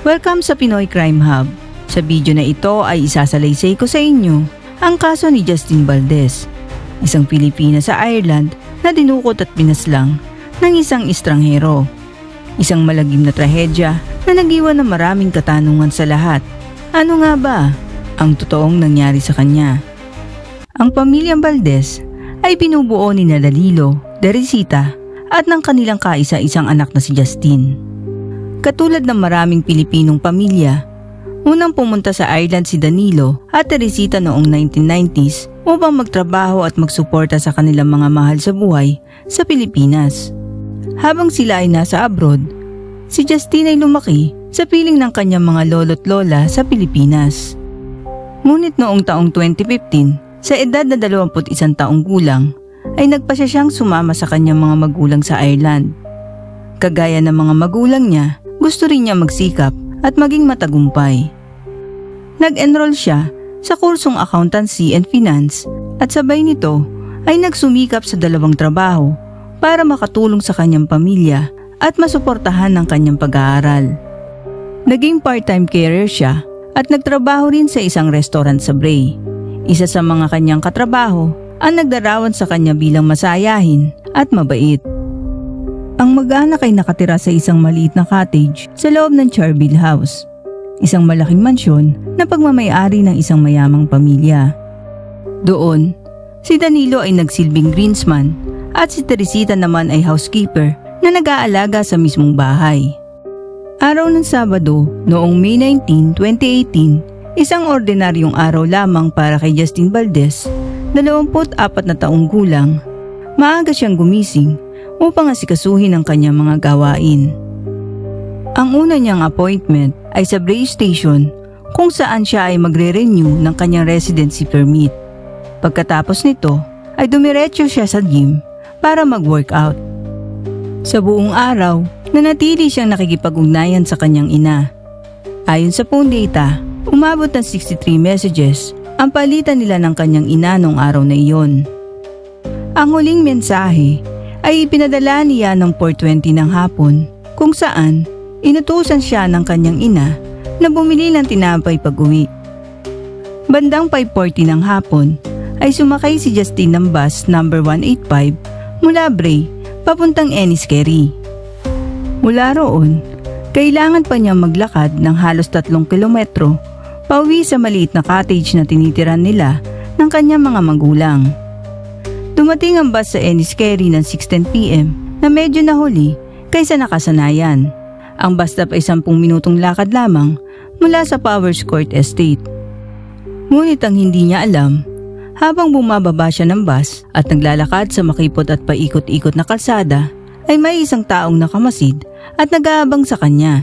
Welcome sa Pinoy Crime Hub. Sa video na ito ay isasalaysay ko sa inyo ang kaso ni Justin Valdez, isang Pilipina sa Ireland na dinukot at pinaslang ng isang estranghero. Isang malagim na trahedya na nag-iwan ng maraming katanungan sa lahat. Ano nga ba ang totoong nangyari sa kanya? Ang pamilyang Valdez ay binubuo ni Danilo, Teresita at ng kanilang kaisa-isang anak na si Justin. Katulad ng maraming Pilipinong pamilya, unang pumunta sa Ireland si Danilo at Teresita noong 1990s upang magtrabaho at magsuporta sa kanilang mga mahal sa buhay sa Pilipinas. Habang sila ay nasa abroad, si Justin ay lumaki sa piling ng kanyang mga lolo't lola sa Pilipinas. Ngunit noong taong 2015, sa edad na 21 taong gulang, ay nagpasya siyang sumama sa kanyang mga magulang sa Ireland. Kagaya ng mga magulang niya, gusto rin niya magsikap at maging matagumpay. Nag-enroll siya sa kursong Accountancy and Finance at sabay nito ay nagsumikap sa dalawang trabaho para makatulong sa kanyang pamilya at masuportahan ng kanyang pag-aaral. Naging part-time carer siya at nagtrabaho rin sa isang restaurant sa Bray. Isa sa mga kanyang katrabaho ang nagdarawan sa kanya bilang masayahin at mabait. Ang mag-anak ay nakatira sa isang maliit na cottage sa loob ng Charville House, isang malaking mansyon na pagmamay-ari ng isang mayamang pamilya. Doon, si Danilo ay nagsilbing greensman at si Teresita naman ay housekeeper na nag-aalaga sa mismong bahay. Araw ng Sabado, noong May 19, 2018, isang ordinaryong araw lamang para kay Justin Valdez, 24 na taong gulang. Maaga siyang gumising upang asikasuhin ang kanyang mga gawain. Ang una niyang appointment ay sa Bray Station kung saan siya ay magre-renew ng kanyang residency permit. Pagkatapos nito ay dumiretso siya sa gym para mag-workout. Sa buong araw, nanatili siyang nakikipag-ugnayan sa kanyang ina. Ayon sa phone data, umabot ng 63 messages ang palitan nila ng kanyang ina noong araw na iyon. Ang huling mensahe ay ipinadala niya ng 4:20 ng hapon kung saan inutusan siya ng kanyang ina na bumili ng tinapay pag-uwi. Bandang 5:40 ng hapon ay sumakay si Justin ng bus number 185 mula Bray papuntang Enniskerry. Mula roon, kailangan pa niyang maglakad ng halos 3 kilometro pauwi sa maliit na cottage na tinitiran nila ng kanyang mga magulang. Dumating ang bus sa Enniskerry ng 6:10 PM na medyo nahuli kaysa nakasanayan. Ang bus stop ay 10 minutong lakad lamang mula sa Powers Court Estate. Ngunit ang hindi niya alam, habang bumababa siya ng bus at naglalakad sa makipot at paikot-ikot na kalsada, ay may isang taong nakamasid at nag-aabang sa kanya.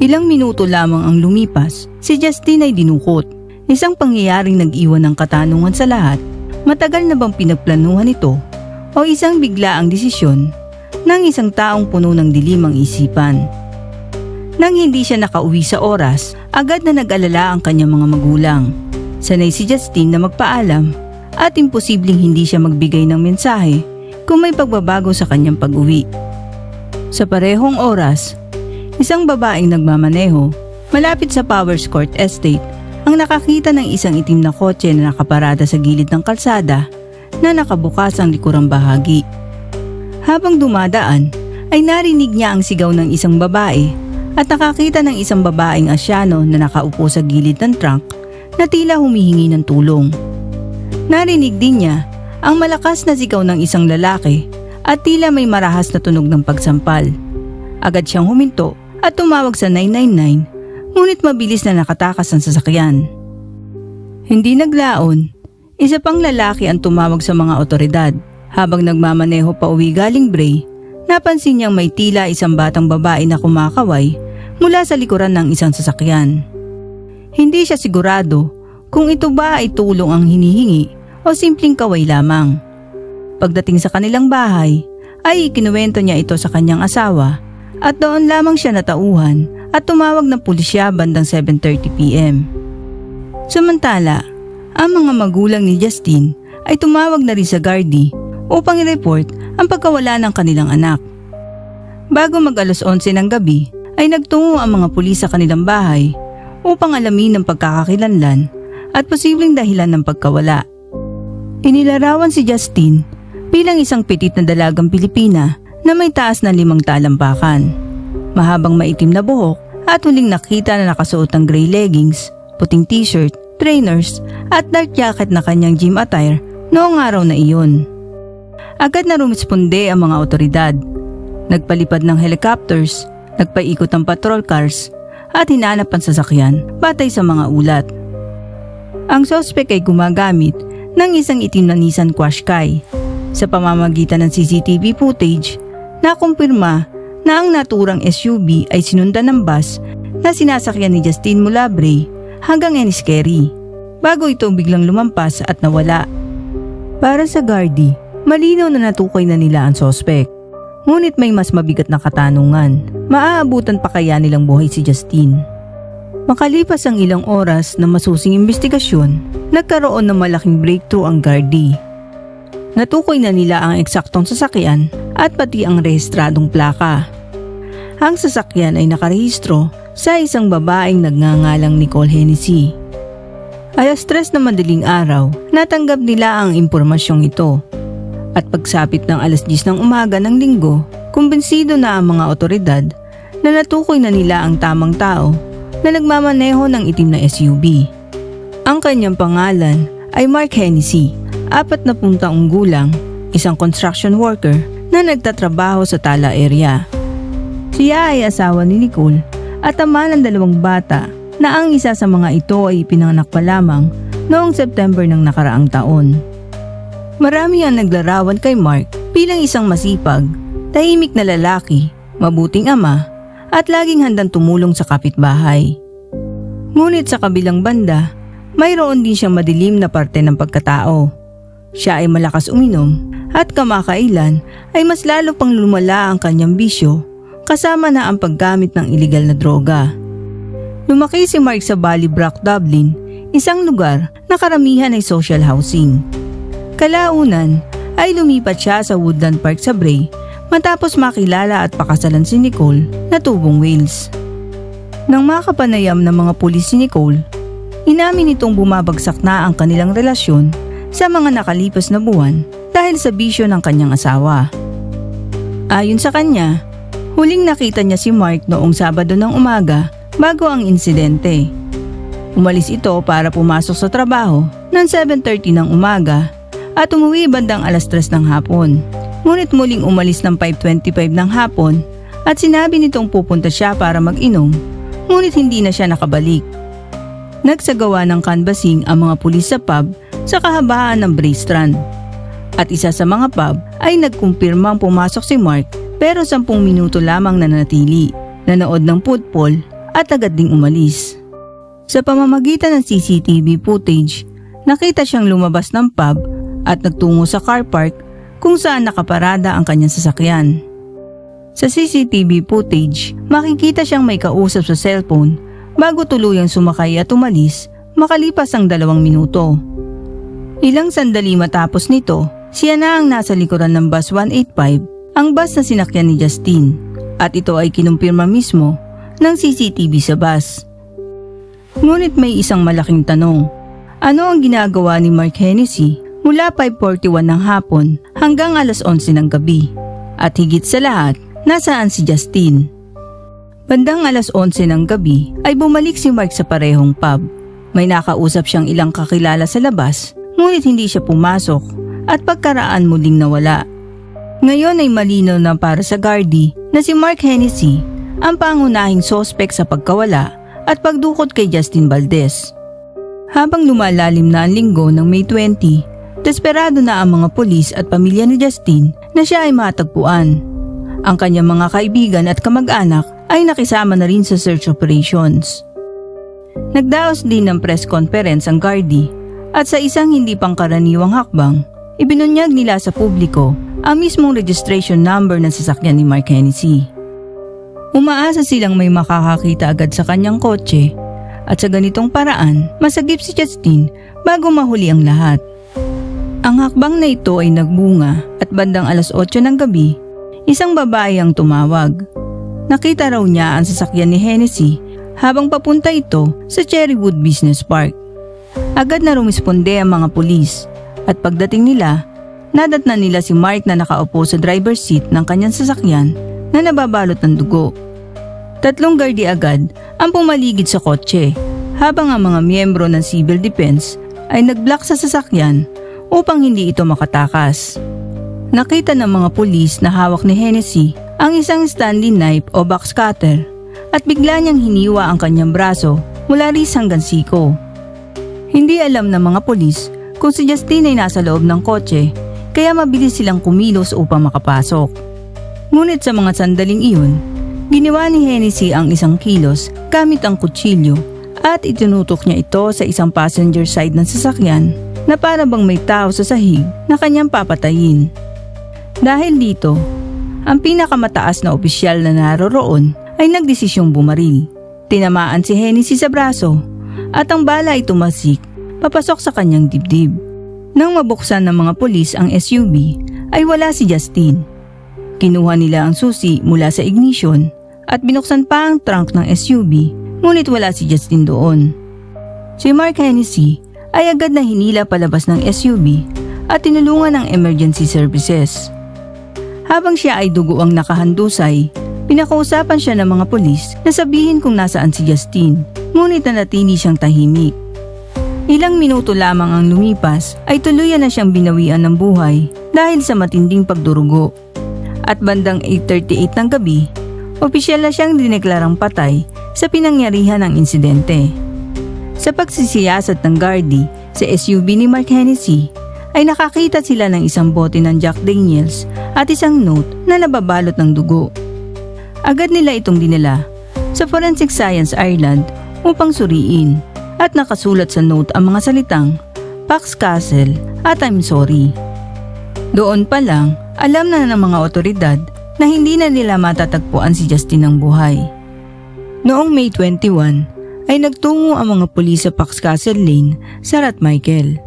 Ilang minuto lamang ang lumipas, si Justin ay dinukot. Isang pangyayaring nag-iwan ng katanungan sa lahat. Matagal na bang pinagplanuhan ito o isang biglaang desisyon ng isang taong puno ng dilim ang isipan? Nang hindi siya nakauwi sa oras, agad na nag-alala ang kanyang mga magulang. Sanay si Justin na magpaalam at imposibleng hindi siya magbigay ng mensahe kung may pagbabago sa kanyang pag-uwi. Sa parehong oras, isang babaeng nagmamaneho malapit sa Powers Court Estate ang nakakita ng isang itim na kotse na nakaparada sa gilid ng kalsada na nakabukas ang likurang bahagi. Habang dumadaan, ay narinig niya ang sigaw ng isang babae at nakakita ng isang babaeng Asyano na nakaupo sa gilid ng trunk na tila humihingi ng tulong. Narinig din niya ang malakas na sigaw ng isang lalaki at tila may marahas na tunog ng pagsampal. Agad siyang huminto at tumawag sa 999, ngunit mabilis na nakatakas ang sasakyan. Hindi naglaon, isa pang lalaki ang tumawag sa mga otoridad. Habang nagmamaneho pa uwi galing Bray, napansin niyang may tila isang batang babae na kumakaway mula sa likuran ng isang sasakyan. Hindi siya sigurado kung ito ba ay tulong ang hinihingi o simpleng kaway lamang. Pagdating sa kanilang bahay, ay ikinuwento niya ito sa kanyang asawa at doon lamang siya natauhan at tumawag ng pulisya bandang 7:30 PM. Samantala, ang mga magulang ni Justin ay tumawag na rin sa Gardaí upang i-report ang pagkawala ng kanilang anak. Bago mag-alas 11 ng gabi ay nagtungo ang mga pulis sa kanilang bahay upang alamin ang pagkakakilanlan at posibleng dahilan ng pagkawala. Inilarawan si Justin bilang isang pitit na dalagang Pilipina na may taas na 5 talampakan, mahabang maitim na buhok at huling nakita na nakasuot ng gray leggings, puting t-shirt, trainers at dark jacket na kanyang gym attire noong araw na iyon. Agad na rumisponde ang mga otoridad. Nagpalipad ng helicopters, nagpaikot ng patrol cars at hinanap ang sasakyan batay sa mga ulat. Ang suspect ay gumagamit ng isang itim na Nissan Qashqai. Sa pamamagitan ng CCTV footage, nakumpirma na ang naturang SUV ay sinundan ng bus na sinasakyan ni Justin mula Bray hanggang Enniskerry, bago ito biglang lumampas at nawala. Para sa Gardy, malinaw na natukoy na nila ang suspect. Ngunit may mas mabigat na katanungan, maaabutan pa kaya nilang buhay si Justin? Makalipas ang ilang oras na masusing investigasyon, nagkaroon ng malaking breakthrough ang Gardy. Natukoy na nila ang eksaktong sasakyan at pati ang rehistradong plaka. Ang sasakyan ay nakarehistro sa isang babaeng nagngangalang Nicole Hennessy. Alas 3 na madaling araw, natanggap nila ang impormasyong ito. At pagsapit ng alas 10 ng umaga ng linggo, kumbinsido na ang mga otoridad na natukoy na nila ang tamang tao na nagmamaneho ng itim na SUV. Ang kanyang pangalan ay Mark Hennessy, 40 taong gulang, isang construction worker na nagtatrabaho sa Tala area. Siya ay asawa ni Nicole at ama ng 2 bata na ang isa sa mga ito ay ipinanganak pa lamang noong September ng nakaraang taon. Marami ang naglarawan kay Mark bilang isang masipag, tahimik na lalaki, mabuting ama at laging handang tumulong sa kapitbahay. Ngunit sa kabilang banda, mayroon din siyang madilim na parte ng pagkatao. Siya ay malakas uminom at kamakailan ay mas lalo pang lumala ang kanyang bisyo kasama na ang paggamit ng iligal na droga. Lumaki si Mark sa Ballybrook, Dublin, isang lugar na karamihan ay social housing. Kalaunan ay lumipat siya sa Woodland Park sa Bray matapos makilala at pakasalan si Nicole na tubong Wales. Nang makapanayam ng mga pulis si Nicole, inamin nitong bumabagsak na ang kanilang relasyon sa mga nakalipas na buwan dahil sa bisyo ng kanyang asawa. Ayon sa kanya, huling nakita niya si Mark noong Sabado ng umaga bago ang insidente. Umalis ito para pumasok sa trabaho ng 7:30 ng umaga at umuwi bandang alas 3 ng hapon. Ngunit muling umalis ng 5:25 ng hapon at sinabi nitong pupunta siya para mag-inom, ngunit hindi na siya nakabalik. Nagsagawa ng canvassing ang mga pulis sa pub sa kahabaan ng Bray Strand. At isa sa mga pub ay nagkumpirmang pumasok si Mark pero 10 minuto lamang nanatili, nanood ng football at agad ding umalis. Sa pamamagitan ng CCTV footage, nakita siyang lumabas ng pub at nagtungo sa car park kung saan nakaparada ang kanyang sasakyan. Sa CCTV footage, makikita siyang may kausap sa cellphone bago tuluyang sumakay at umalis makalipas ang 2 minuto. Ilang sandali matapos nito, siya na ang nasa likuran ng bus 185, ang bus na sinakyan ni Justin, at ito ay kinumpirma mismo ng CCTV sa bus. Ngunit may isang malaking tanong, ano ang ginagawa ni Mark Hennessy mula 5:41 ng hapon hanggang alas 11 ng gabi? At higit sa lahat, nasaan si Justin? Bandang alas 11 ng gabi ay bumalik si Mark sa parehong pub. May nakausap siyang ilang kakilala sa labas, ngunit hindi siya pumasok at pagkaraan muling nawala. Ngayon ay malinaw na para sa Gardy na si Mark Hennessy ang pangunahing sospek sa pagkawala at pagdukot kay Justin Valdez. Habang lumalalim na ang linggo ng May 20, desperado na ang mga pulis at pamilya ni Justin na siya ay matagpuan. Ang kanyang mga kaibigan at kamag-anak ay nakisama na rin sa search operations. Nagdaos din ng press conference ang Gardy at sa isang hindi pangkaraniwang hakbang, ibinunyag nila sa publiko ang mismong registration number ng sasakyan ni Mark Hennessy. Umaasa silang may makakakita agad sa kanyang kotse at sa ganitong paraan, masagip si Justin bago mahuli ang lahat. Ang hakbang na ito ay nagbunga at bandang alas 8 ng gabi, isang babae ang tumawag. nakita raw niya ang sasakyan ni Hennessy habang papunta ito sa Cherrywood Business Park. Agad na rumisponde ang mga pulis at pagdating nila, nadatnan nila si Mark na nakaupo sa driver's seat ng kanyang sasakyan na nababalot ng dugo. 3 gardi agad ang pumaligid sa kotse habang ang mga miyembro ng civil defense ay nag-block sa sasakyan upang hindi ito makatakas. Nakita ng mga pulis na hawak ni Hennessy ang isang Stanley knife o box cutter at bigla niyang hiniwa ang kanyang braso mula wrist hanggang siko. Hindi alam ng mga pulis kung si Justin ay nasa loob ng kotse kaya mabilis silang kumilos upang makapasok. Ngunit sa mga sandaling iyon, ginawa ni Hennessy ang isang kilos gamit ang kutsilyo at itinutok niya ito sa isang passenger side ng sasakyan na para bang may tao sa sahig na kanyang papatayin. Dahil dito, ang pinakamataas na opisyal na naroroon ay nagdesisyong bumaril. Tinamaan si Hennessy sa braso at ang bala ay tumasik papasok sa kanyang dibdib. Nang mabuksan ng mga pulis ang SUV ay wala si Justin. Kinuha nila ang susi mula sa ignition at binuksan pa ang trunk ng SUV ngunit wala si Justin doon. Si Mark Hennessy ay agad na hinila palabas ng SUV at tinulungan ng emergency services. Habang siya ay dugo ang nakahandusay, pinakausapan siya ng mga pulis na sabihin kung nasaan si Justin ngunit nanatili siyang tahimik. Ilang minuto lamang ang lumipas ay tuluyan na siyang binawian ng buhay dahil sa matinding pagdurugo. At bandang 8:38 ng gabi, opisyal na siyang dineklarang patay sa pinangyarihan ng insidente. Sa pagsisiyasat ng guardy sa SUV ni Mark Hennessy ay nakakita sila ng isang bote ng Jack Daniels at isang note na nababalot ng dugo. Agad nila itong dinala sa Forensic Science Ireland upang suriin. At nakasulat sa note ang mga salitang Pax Castle at I'm sorry. Doon pa lang, alam na ng mga otoridad na hindi na nila matatagpuan si Justin ng buhay. Noong May 21 ay nagtungo ang mga pulis sa Pax Castle Lane sa Rathmichael.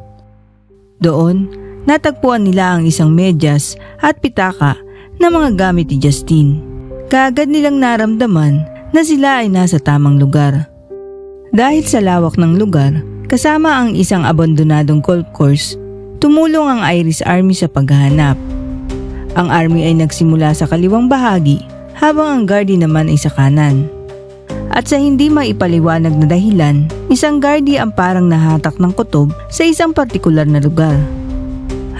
Doon, natagpuan nila ang isang medyas at pitaka na mga gamit ni Justin. Kaagad nilang naramdaman na sila ay nasa tamang lugar. Dahil sa lawak ng lugar, kasama ang isang abandonadong golf course, tumulong ang Irish Army sa paghahanap. Ang army ay nagsimula sa kaliwang bahagi habang ang guardy naman ay sa kanan. At sa hindi maipaliwanag na dahilan, isang guardy ang parang nahatak ng kutob sa isang partikular na lugar.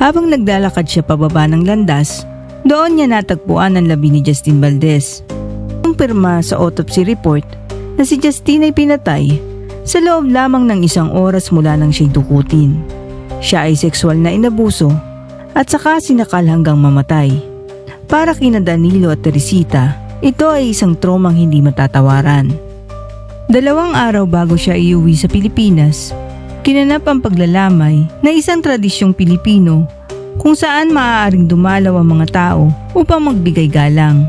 Habang naglalakad siya pababa ng landas, doon niya natagpuan ang labi ni Justin Valdez. Kumpirma sa autopsy report na si Justin ay pinatay sa loob lamang ng 1 oras mula nang siya'y dukutin. Siya ay sexual na inabuso at saka sinakal hanggang mamatay. Para kina Danilo at Teresita, ito ay isang traumang hindi matatawaran. 2 araw bago siya iuwi sa Pilipinas, kinanap ang paglalamay na isang tradisyong Pilipino kung saan maaaring dumalaw ang mga tao upang magbigay galang.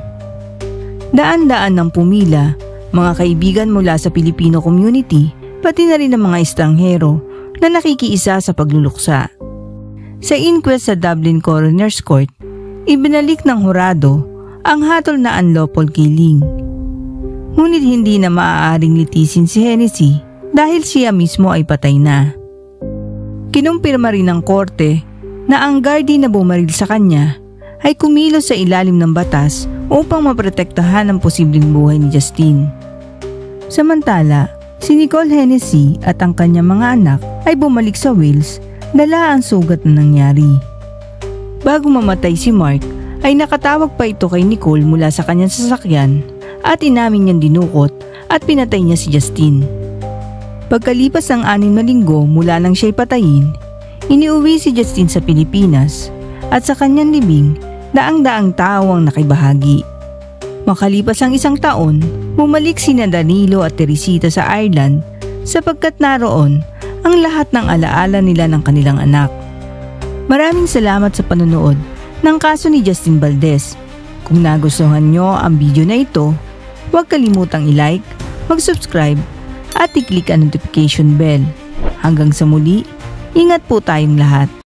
Daan-daan ng pumila, mga kaibigan mula sa Filipino community, pati na rin ang mga estranghero na nakikiisa sa pagluluksa. Sa inquest sa Dublin Coroner's Court, ibinalik ng hurado ang hatol na unlawful killing. Ngunit hindi na maaaring litisin si Hennessy dahil siya mismo ay patay na. Kinumpirma rin ng korte na ang guardy na bumaril sa kanya ay kumilos sa ilalim ng batas upang maprotektahan ang posibleng buhay ni Justin. Samantala, si Nicole Hennessy at ang kanyang mga anak ay bumalik sa Wales, dala ang sugat na nangyari. Bago mamatay si Mark, ay nakatawag pa ito kay Nicole mula sa kanyang sasakyan at inamin niyang dinukot at pinatay niya si Justin. Pagkalipas ng 6 na linggo mula nang siya'y patayin, iniuwi si Justin sa Pilipinas at sa kanyang libing, daang-daang tao ang nakibahagi. Makalipas ang 1 taon, bumalik sina Danilo at Teresita sa Ireland sapagkat naroon ang lahat ng alaala nila ng kanilang anak. Maraming salamat sa panonood ng kaso ni Justin Valdez. Kung nagustuhan nyo ang video na ito, huwag kalimutang i-like, mag-subscribe at i-click ang notification bell. Hanggang sa muli, ingat po tayong lahat.